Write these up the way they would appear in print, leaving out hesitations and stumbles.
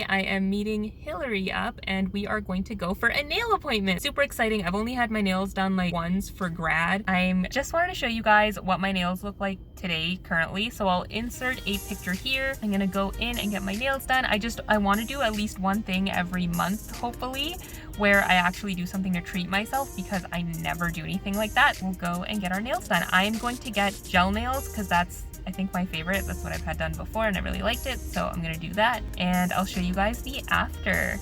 I am meeting Hillary up and we are going to go for a nail appointment. Super exciting. I've only had my nails done like once for grad. I'm just wanted to show you guys what my nails look like today currently. So I'll insert a picture here. I'm gonna go in and get my nails done. I want to do at least one thing every month, hopefully, where I actually do something to treat myself because I never do anything like that. We'll go and get our nails done. I'm going to get gel nails because that's, I think, my favorite. That's what I've had done before and I really liked it. So I'm gonna do that and I'll show you guys the after.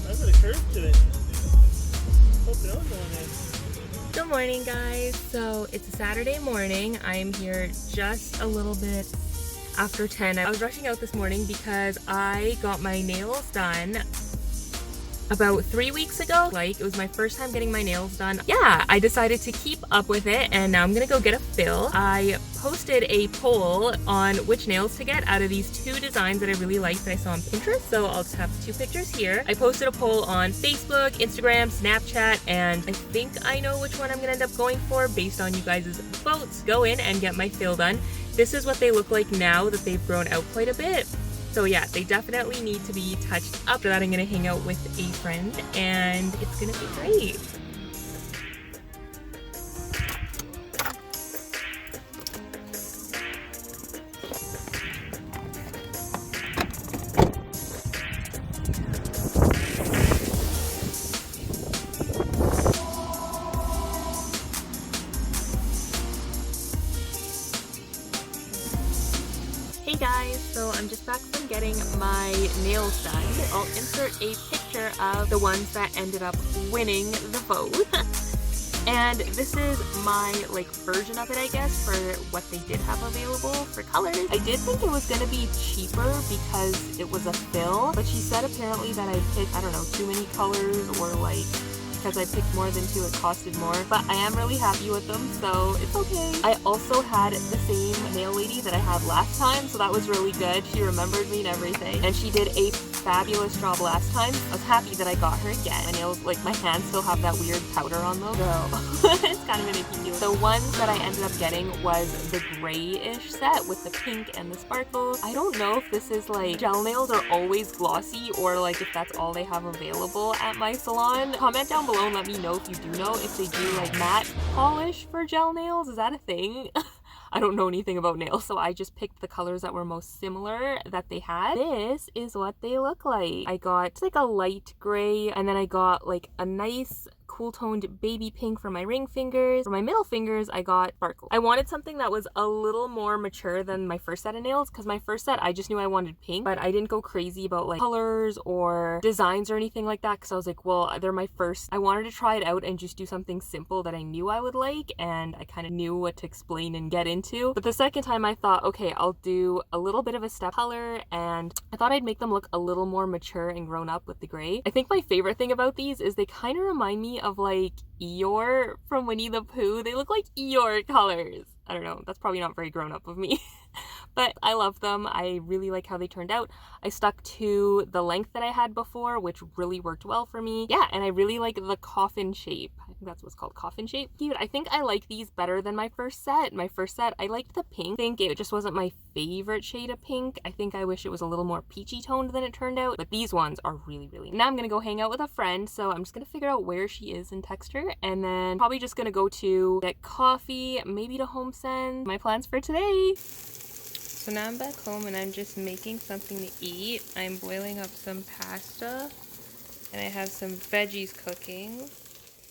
That's a curve to it. Hope no one's on it. Good morning, guys. So it's a Saturday morning. I'm here just a little bit after 10. I was rushing out this morning because I got my nails done about 3 weeks ago. Like, it was my first time getting my nails done. Yeah, I decided to keep up with it and now I'm gonna go get a fill. I posted a poll on which nails to get out of these two designs that I really liked that I saw on Pinterest. So I'll just have two pictures here. I posted a poll on Facebook, Instagram, Snapchat, and I think I know which one I'm gonna end up going for based on you guys' votes. Go in and get my fill done. This is what they look like now that they've grown out quite a bit. So yeah, they definitely need to be touched up. After that, I'm gonna hang out with a friend and it's gonna be great. Hey guys, so I'm just back from getting my nails done. I'll insert a picture of the ones that ended up winning the vote. And this is my version of it, I guess, for what they did have available for colors. I did think it was gonna be cheaper because it was a fill, but she said apparently that I picked, I don't know, too many colors, or because I picked more than two, it costed more. But I am really happy with them, so it's okay. I also had the same nail lady that I had last time, so that was really good. She remembered me and everything, and she did a fabulous job last time. I was happy that I got her again. My nails, my hands still have that weird powder on them, so it's kind of gonna keep. The ones that I ended up getting was the grayish set with the pink and the sparkles. I don't know if this is gel nails are always glossy, or if that's all they have available at my salon. Comment down below and let me know if you do know if they do matte polish for gel nails. Is that a thing? I don't know anything about nails, so I just picked the colors that were most similar that they had. This is what they look like. I got a light gray, and then I got a nice cool toned baby pink for my ring fingers. For my middle fingers, I got sparkle. I wanted something that was a little more mature than my first set of nails, because my first set, I just knew I wanted pink, but I didn't go crazy about colors or designs or anything like that, because I was well, they're my first. I wanted to try it out and just do something simple that I knew I would like, and I kind of knew what to explain and get into. But the second time I thought, okay, I'll do a little bit of a step color, and I thought I'd make them look a little more mature and grown up with the gray. I think my favorite thing about these is they kind of remind me of Eeyore from Winnie the Pooh. They look like Eeyore colors. I don't know, that's probably not very grown up of me. But I love them. I really like how they turned out. I stuck to the length that I had before, which really worked well for me. Yeah, and I really like the coffin shape. I think that's what's called, coffin shape. Cute. I think I like these better than my first set. My first set, I liked the pink. I think it just wasn't my favorite shade of pink. I think I wish it was a little more peachy toned than it turned out. But these ones are really, really nice. Now I'm gonna go hang out with a friend, so I'm just gonna figure out where she is and text her, and then probably just gonna go to get coffee, maybe to home send. My plans for today. So now I'm back home and I'm just making something to eat. I'm boiling up some pasta and I have some veggies cooking.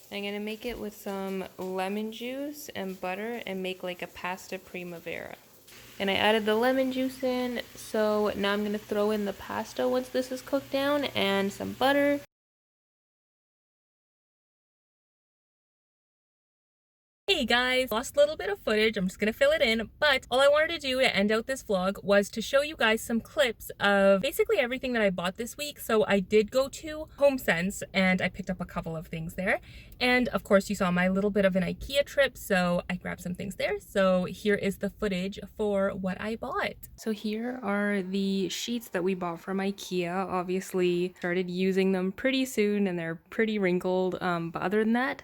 I'm gonna make it with some lemon juice and butter and make a pasta primavera. And I added the lemon juice in, so now I'm gonna throw in the pasta once this is cooked down and some butter. Hey guys, lost a little bit of footage, I'm just gonna fill it in, but all I wanted to do to end out this vlog was to show you guys some clips of basically everything that I bought this week. So I did go to HomeSense and I picked up a couple of things there. And of course you saw my little bit of an IKEA trip, so I grabbed some things there. So here is the footage for what I bought. So here are the sheets that we bought from IKEA. Obviously started using them pretty soon and they're pretty wrinkled, but other than that,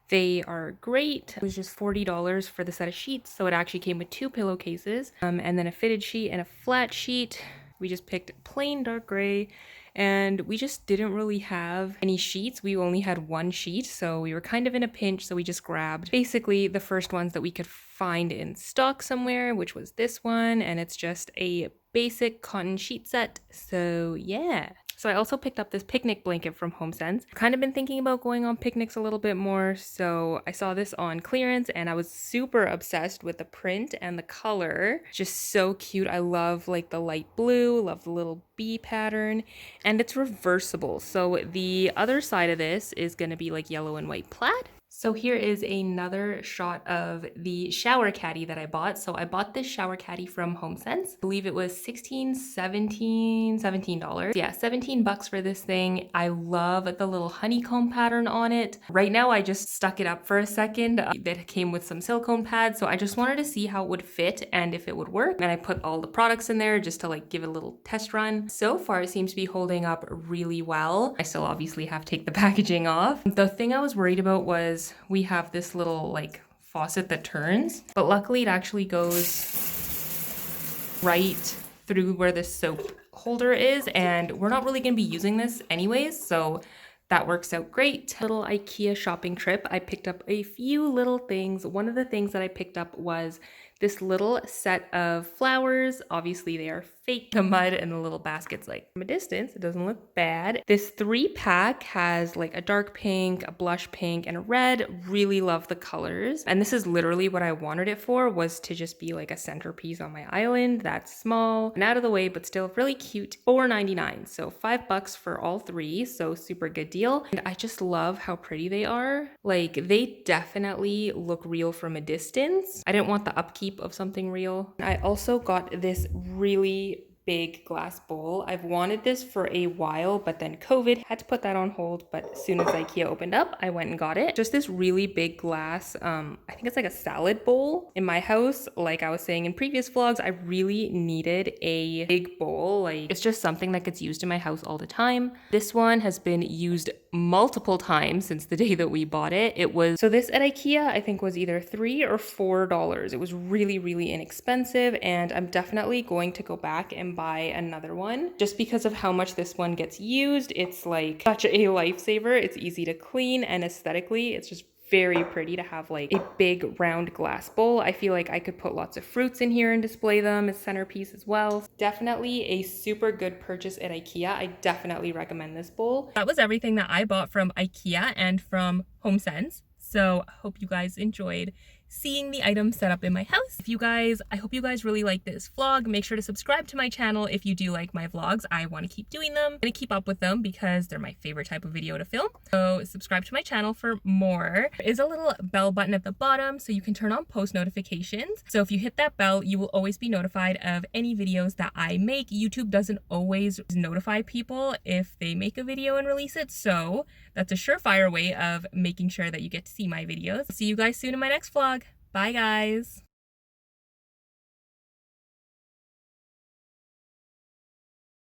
They are great. It was just $40 for the set of sheets, so it actually came with 2 pillowcases, and then a fitted sheet and a flat sheet. We just picked plain dark gray, and we just didn't really have any sheets. We only had 1 sheet, so we were kind of in a pinch, so we just grabbed basically the first ones that we could find in stock somewhere, which was this one, and it's just a basic cotton sheet set. So yeah. So I also picked up this picnic blanket from HomeSense. I've kind of been thinking about going on picnics a little bit more, so I saw this on clearance and I was super obsessed with the print and the color. Just so cute. I love like the light blue, love the little bee pattern, and it's reversible. So the other side of this is going to be like yellow and white plaid. So here is another shot of the shower caddy that I bought. So I bought this shower caddy from HomeSense. I believe it was $17. Yeah, 17 bucks for this thing. I love the little honeycomb pattern on it. Right now I just stuck it up for a second. That came with some silicone pads. So I just wanted to see how it would fit and if it would work. And I put all the products in there just to like give it a little test run. So far it seems to be holding up really well. I still obviously have to take the packaging off. The thing I was worried about was we have this little like faucet that turns, but luckily it actually goes right through where the soap holder is, and we're not really going to be using this anyways, so that works out great. Little IKEA shopping trip. I picked up a few little things. One of the things that I picked up was this little set of flowers. Obviously they are fake. The mud and the little baskets, like from a distance, it doesn't look bad. This 3-pack has like a dark pink, a blush pink, and a red. Really love the colors. And this is literally what I wanted it for, was to just be like a centerpiece on my island. That's small and out of the way, but still really cute. $4.99. So $5 for all 3. So super good deal. And I just love how pretty they are. Like they definitely look real from a distance. I didn't want the upkeep of something real. I also got this really big glass bowl. I've wanted this for a while, but then COVID had to put that on hold. But as soon as IKEA opened up, I went and got it. Just this really big glass, I think it's like a salad bowl. In my house, like I was saying in previous vlogs, I really needed a big bowl. Like it's just something that gets used in my house all the time. This one has been used multiple times since the day that we bought it. So this at IKEA, I think was either $3 or $4. It was really, really inexpensive, and I'm definitely going to go back and buy another one just because of how much this one gets used. It's like such a lifesaver. It's easy to clean, and aesthetically, it's just very pretty to have like a big round glass bowl. I feel like I could put lots of fruits in here and display them as centerpiece as well. Definitely a super good purchase at IKEA. I definitely recommend this bowl. That was everything that I bought from IKEA and from HomeSense. So I hope you guys enjoyed seeing the items set up in my house. I hope you guys really like this vlog. Make sure to subscribe to my channel if you do like my vlogs. I want to keep doing them. I'm gonna keep up with them because they're my favorite type of video to film. So subscribe to my channel for more. There is a little bell button at the bottom so you can turn on post notifications. So if you hit that bell, you will always be notified of any videos that I make. YouTube doesn't always notify people if they make a video and release it. So that's a surefire way of making sure that you get to see my videos. See you guys soon in my next vlog. Bye guys.